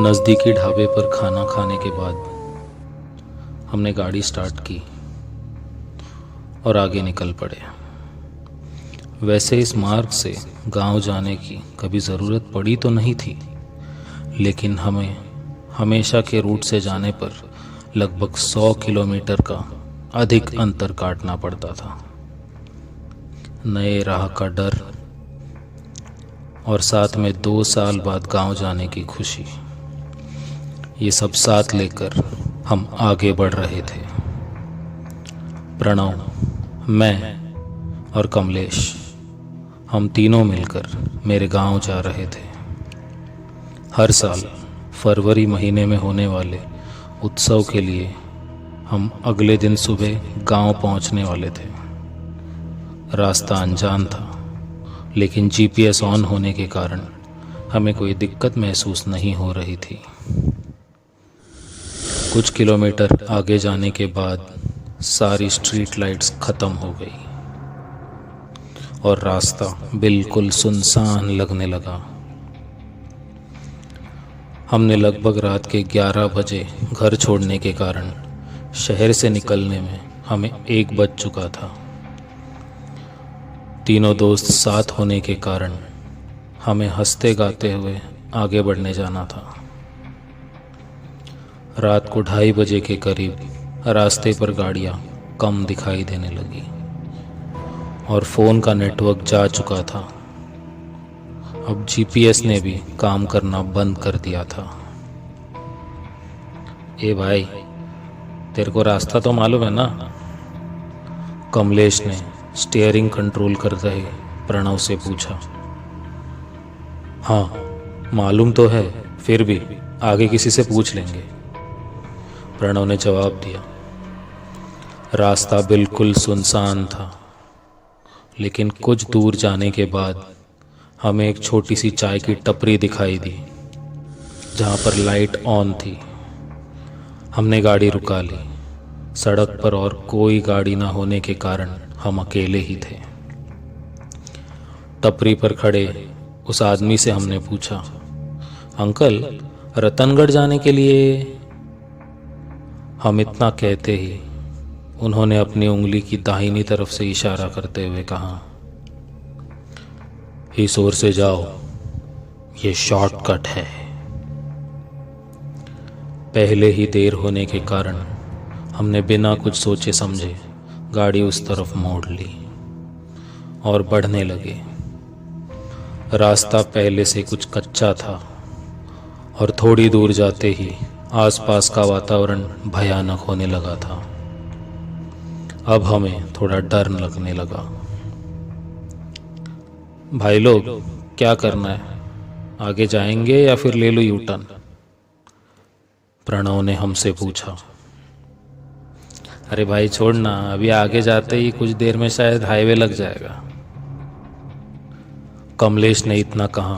नज़दीकी ढाबे पर खाना खाने के बाद हमने गाड़ी स्टार्ट की और आगे निकल पड़े। वैसे इस मार्ग से गांव जाने की कभी ज़रूरत पड़ी तो नहीं थी, लेकिन हमें हमेशा के रूट से जाने पर लगभग 100 किलोमीटर का अधिक अंतर काटना पड़ता था। नए राह का डर और साथ में 2 साल बाद गांव जाने की खुशी, ये सब साथ लेकर हम आगे बढ़ रहे थे। प्रणव, मैं और कमलेश, हम तीनों मिलकर मेरे गांव जा रहे थे। हर साल फरवरी महीने में होने वाले उत्सव के लिए हम अगले दिन सुबह गांव पहुंचने वाले थे। रास्ता अनजान था, लेकिन जीपीएस ऑन होने के कारण हमें कोई दिक्कत महसूस नहीं हो रही थी। कुछ किलोमीटर आगे जाने के बाद सारी स्ट्रीट लाइट्स ख़त्म हो गई और रास्ता बिल्कुल सुनसान लगने लगा। हमने लगभग रात के 11 बजे घर छोड़ने के कारण शहर से निकलने में हमें 1 बज चुका था। तीनों दोस्त साथ होने के कारण हमें हंसते गाते हुए आगे बढ़ने जाना था। रात को 2:30 बजे के करीब रास्ते पर गाड़ियाँ कम दिखाई देने लगी और फ़ोन का नेटवर्क जा चुका था। अब जीपीएस ने भी काम करना बंद कर दिया था। ए भाई, तेरे को रास्ता तो मालूम है ना? कमलेश ने स्टीयरिंग कंट्रोल कर रहे प्रणव से पूछा। हाँ, मालूम तो है, फिर भी आगे किसी से पूछ लेंगे, प्रणव ने जवाब दिया। रास्ता बिल्कुल सुनसान था, लेकिन कुछ दूर जाने के बाद हमें एक छोटी सी चाय की टपरी दिखाई दी, जहाँ पर लाइट ऑन थी। हमने गाड़ी रुका ली। सड़क पर और कोई गाड़ी ना होने के कारण हम अकेले ही थे। टपरी पर खड़े उस आदमी से हमने पूछा, अंकल, रतनगढ़ जाने के लिए? हम इतना कहते ही उन्होंने अपनी उंगली की दाहिनी तरफ से इशारा करते हुए कहा, इस ओर से जाओ, ये शॉर्टकट है। पहले ही देर होने के कारण हमने बिना कुछ सोचे समझे गाड़ी उस तरफ मोड़ ली और बढ़ने लगे। रास्ता पहले से कुछ कच्चा था और थोड़ी दूर जाते ही आसपास का वातावरण भयानक होने लगा था। अब हमें थोड़ा डर लगने लगा। भाई लोग, क्या करना है? आगे जाएंगे या फिर ले लो यूटर्न? प्रणव ने हमसे पूछा। अरे भाई छोड़ना, अभी आगे जाते ही कुछ देर में शायद हाईवे लग जाएगा, कमलेश ने इतना कहा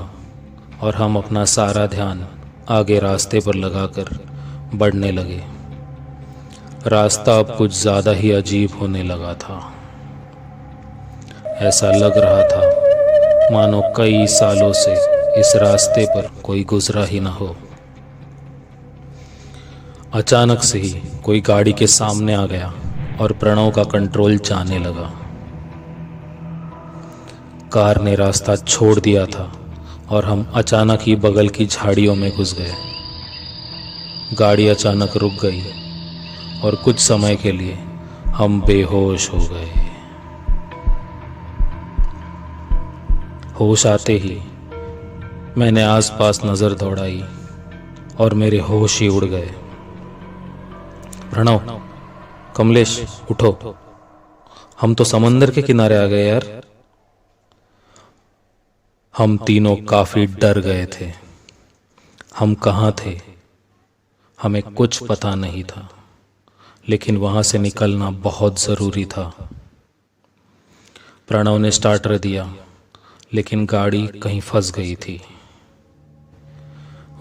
और हम अपना सारा ध्यान आगे रास्ते पर लगाकर बढ़ने लगे। रास्ता अब कुछ ज़्यादा ही अजीब होने लगा था। ऐसा लग रहा था मानो कई सालों से इस रास्ते पर कोई गुजरा ही ना हो। अचानक से ही कोई गाड़ी के सामने आ गया और प्रणव का कंट्रोल जाने लगा। कार ने रास्ता छोड़ दिया था और हम अचानक ही बगल की झाड़ियों में घुस गए। गाड़ी अचानक रुक गई और कुछ समय के लिए हम बेहोश हो गए। होश आते ही मैंने आसपास नजर दौड़ाई और मेरे होश ही उड़ गए। प्रणव, कमलेश, उठो, हम तो समंदर के किनारे आ गए यार। हम तीनों काफी डर गए थे। हम कहाँ थे हमें कुछ पता नहीं था, लेकिन वहां से निकलना बहुत जरूरी था। प्रणव ने स्टार्टर दिया, लेकिन गाड़ी कहीं फंस गई थी।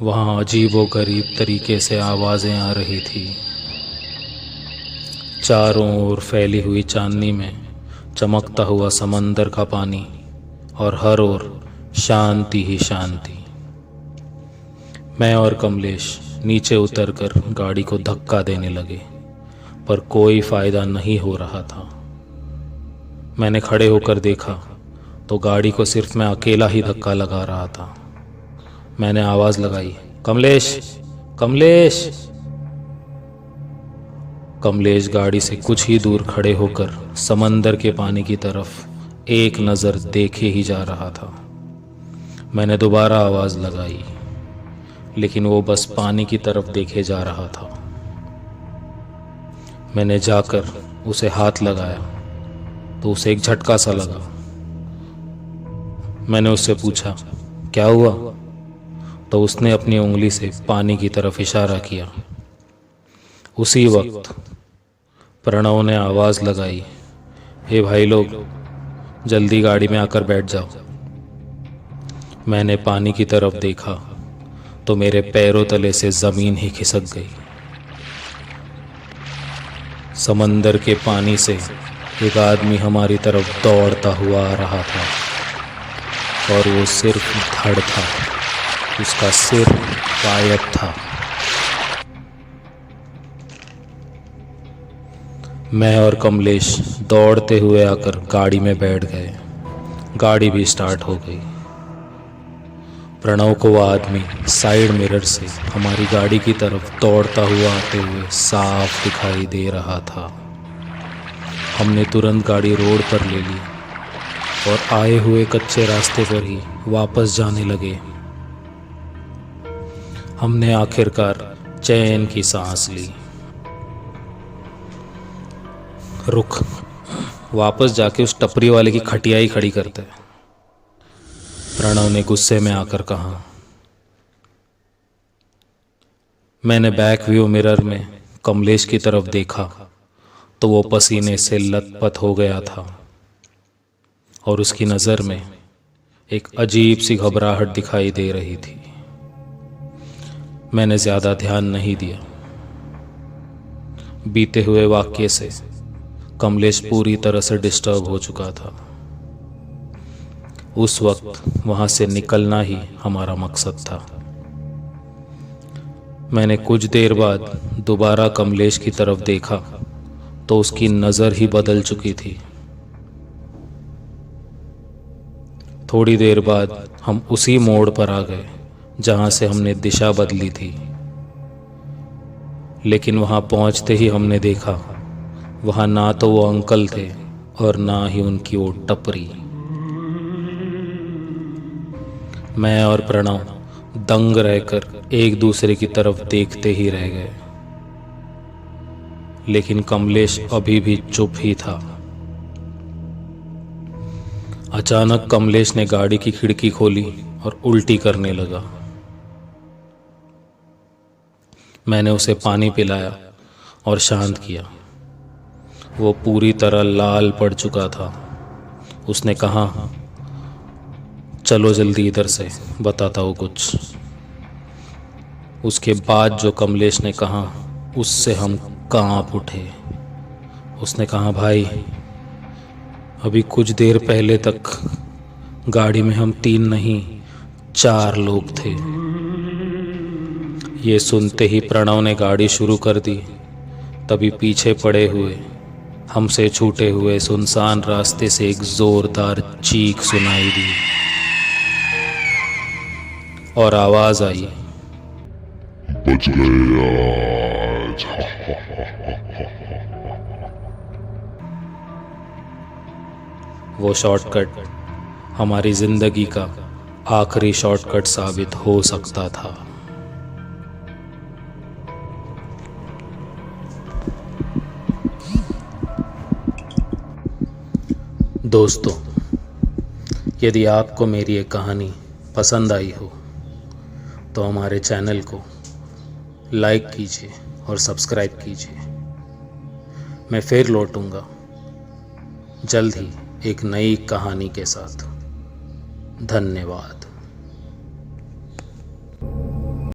वहां अजीबोगरीब तरीके से आवाजें आ रही थी। चारों ओर फैली हुई चांदनी में चमकता हुआ समंदर का पानी और हर ओर शांति ही शांति। मैं और कमलेश नीचे उतरकर गाड़ी को धक्का देने लगे, पर कोई फायदा नहीं हो रहा था। मैंने खड़े होकर देखा तो गाड़ी को सिर्फ मैं अकेला ही धक्का लगा रहा था। मैंने आवाज लगाई, कमलेश, कमलेश। कमलेश गाड़ी से कुछ ही दूर खड़े होकर समंदर के पानी की तरफ एक नज़र देखे ही जा रहा था। मैंने दोबारा आवाज लगाई, लेकिन वो बस पानी की तरफ देखे जा रहा था। मैंने जाकर उसे हाथ लगाया तो उसे एक झटका सा लगा। मैंने उससे पूछा, क्या हुआ? तो उसने अपनी उंगली से पानी की तरफ इशारा किया। उसी वक्त प्रणव ने आवाज लगाई, हे भाई लोग, जल्दी गाड़ी में आकर बैठ जाओ। मैंने पानी की तरफ देखा तो मेरे पैरों तले से जमीन ही खिसक गई। समंदर के पानी से एक आदमी हमारी तरफ दौड़ता हुआ आ रहा था, और वो सिर्फ धड़ था, उसका सिर गायब था। मैं और कमलेश दौड़ते हुए आकर गाड़ी में बैठ गए। गाड़ी भी स्टार्ट हो गई। प्रणव को वो आदमी साइड मिरर से हमारी गाड़ी की तरफ दौड़ता हुआ आते हुए साफ दिखाई दे रहा था। हमने तुरंत गाड़ी रोड पर ले ली और आए हुए कच्चे रास्ते पर ही वापस जाने लगे। हमने आखिरकार चैन की सांस ली। रुक, वापस जाके उस टपरी वाले की खटिया ही खड़ी करते, प्रणव ने गुस्से में आकर कहा। मैंने बैक व्यू मिरर में कमलेश की तरफ देखा तो वो पसीने से लथपथ हो गया था और उसकी नज़र में एक अजीब सी घबराहट दिखाई दे रही थी। मैंने ज़्यादा ध्यान नहीं दिया। बीते हुए वाक्य से कमलेश पूरी तरह से डिस्टर्ब हो चुका था। उस वक्त वहां से निकलना ही हमारा मकसद था। मैंने कुछ देर बाद दोबारा कमलेश की तरफ देखा तो उसकी नज़र ही बदल चुकी थी। थोड़ी देर बाद हम उसी मोड़ पर आ गए जहां से हमने दिशा बदली थी, लेकिन वहां पहुंचते ही हमने देखा वहां ना तो वो अंकल थे और ना ही उनकी वो टपरी। मैं और प्रणव दंग रहकर एक दूसरे की तरफ देखते ही रह गए, लेकिन कमलेश अभी भी चुप ही था। अचानक कमलेश ने गाड़ी की खिड़की खोली और उल्टी करने लगा। मैंने उसे पानी पिलाया और शांत किया। वो पूरी तरह लाल पड़ चुका था। उसने कहा, चलो जल्दी इधर से, बताता हूँ कुछ। उसके बाद जो कमलेश ने कहा उससे हम कांप उठे। उसने कहा, भाई, अभी कुछ देर पहले तक गाड़ी में हम 3 नहीं 4 लोग थे। ये सुनते ही प्रणव ने गाड़ी शुरू कर दी। तभी पीछे पड़े हुए हमसे छूटे हुए सुनसान रास्ते से एक जोरदार चीख सुनाई दी और आवाज आई, बच गए आज। वो शॉर्टकट हमारी जिंदगी का आखिरी शॉर्टकट साबित हो सकता था। दोस्तों, यदि आपको मेरी ये कहानी पसंद आई हो तो हमारे चैनल को लाइक कीजिए और सब्सक्राइब कीजिए। मैं फिर लौटूंगा जल्द ही एक नई कहानी के साथ। धन्यवाद।